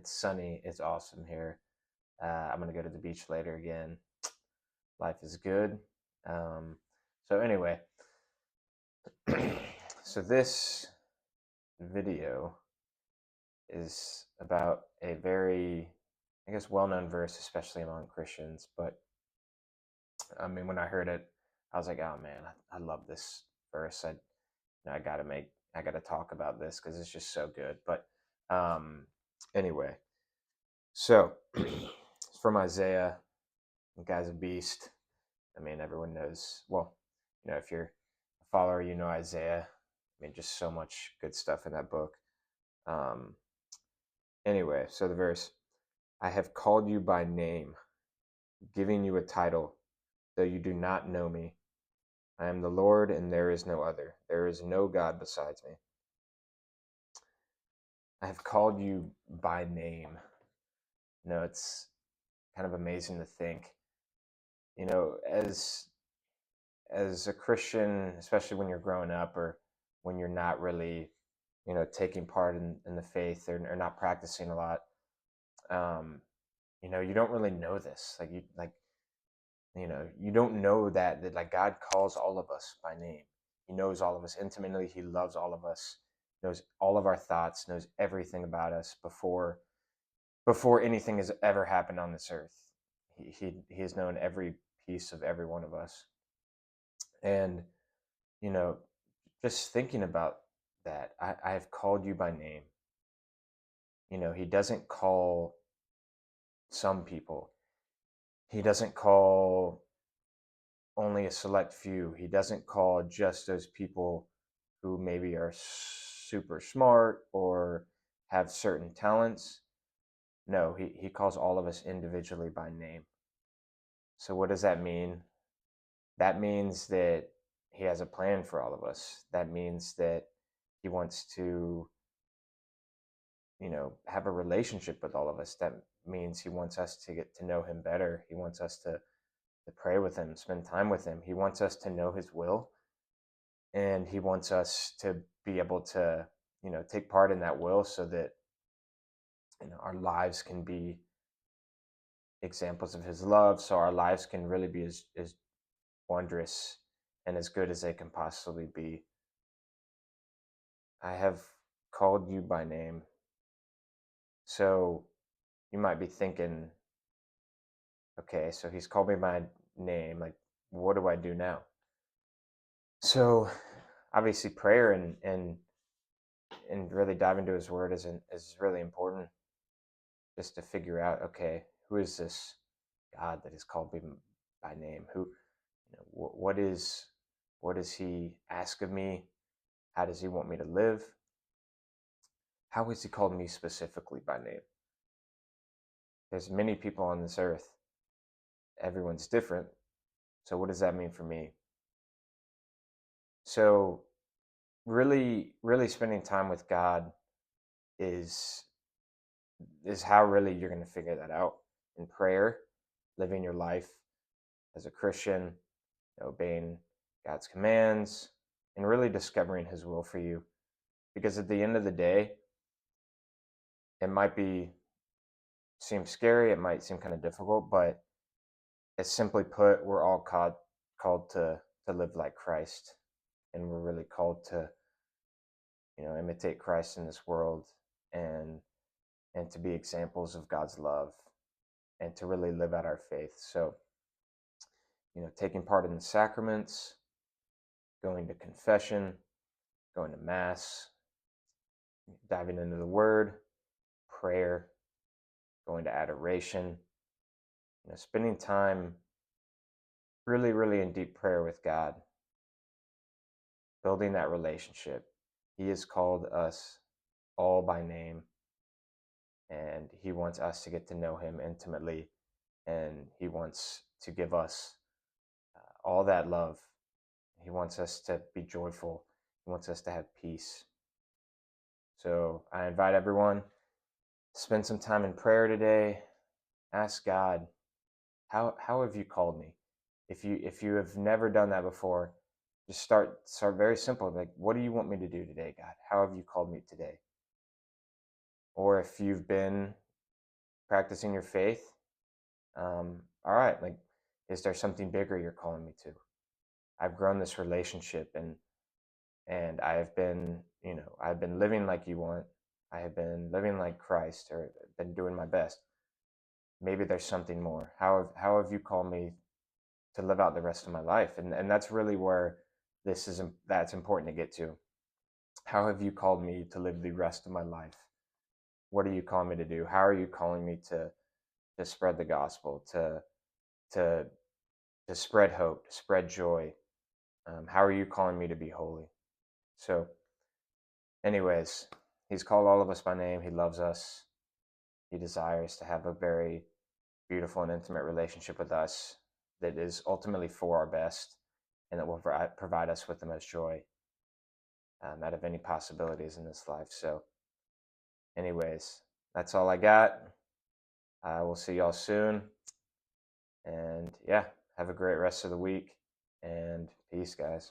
It's sunny. It's awesome here. I'm gonna go to the beach later again. Life is good. Um, so anyway, so this video is about a very, I guess, well-known verse, especially among Christians. But I mean, when I heard it, I was like, oh man, I love this verse. I gotta talk about this because it's just so good. But um, anyway, so it's from Isaiah. The guy's a beast. I mean, everyone knows. Well, if you're a follower, you know Isaiah. I mean, just so much good stuff in that book. Um, anyway, so the verse: I have called you by name, giving you a title, though you do not know me. I am the Lord, and there is no other. There is no God besides me. I have called you by name. It's kind of amazing to think, as a Christian, especially when you're growing up or when you're not really, taking part in the faith or not practicing a lot, um, you don't really know this. You don't know that like God calls all of us by name. He knows all of us intimately. He loves all of us, knows all of our thoughts, knows everything about us before anything has ever happened on this earth. He has known every piece of every one of us. And, you know, just thinking about that, I have called you by name. He doesn't call some people. He doesn't call only a select few. He doesn't call just those people who maybe are super smart or have certain talents. No, he calls all of us individually by name. So what does that mean? That means that he has a plan for all of us. That means that he wants to, have a relationship with all of us. That means he wants us to get to know him better. He wants us to pray with him, spend time with him. He wants us to know his will, and he wants us to be able to, take part in that will so that, our lives can be examples of his love, so our lives can really be as wondrous and as good as they can possibly be. I have called you by name. So you might be thinking, okay, so he's called me by name. Like, what do I do now? So obviously prayer and really dive into his word is really important, just to figure out, okay, who is this God that has called me by name? What does he ask of me? How does he want me to live? How has he called me specifically by name? There's many people on this earth. Everyone's different. So what does that mean for me? So really, really spending time with God is how really you're going to figure that out in prayer, living your life as a Christian, obeying God's commands, and really discovering his will for you. Because at the end of the day, it might seem scary, it might seem kind of difficult, but it's simply put, we're all called to live like Christ, and we're really called to, imitate Christ in this world, and to be examples of God's love, and to really live out our faith. So, taking part in the sacraments, going to confession, going to mass, diving into the word, prayer, going to adoration, spending time really, really in deep prayer with God, building that relationship. He has called us all by name, and he wants us to get to know him intimately, and he wants to give us all that love. He wants us to be joyful. He wants us to have peace. So I invite everyone to spend some time in prayer today. Ask God, how have you called me? If you have never done that before, just start very simple. Like, what do you want me to do today, God? How have you called me today? Or if you've been practicing your faith. All right, like, is there something bigger you're calling me to? I've grown this relationship, and I have been, I've been living like you want. I have been living like Christ, or been doing my best. Maybe there's something more. How have you called me to live out the rest of my life? And that's really where that's important to get to. How have you called me to live the rest of my life? What are you calling me to do? How are you calling me to spread the gospel, to to spread hope, to spread joy? How are you calling me to be holy? So, anyways, he's called all of us by name. He loves us. He desires to have a very beautiful and intimate relationship with us that is ultimately for our best, and that will provide us with the most joy out of any possibilities in this life. So, anyways, that's all I got. We'll see y'all soon. And yeah, have a great rest of the week, and peace, guys.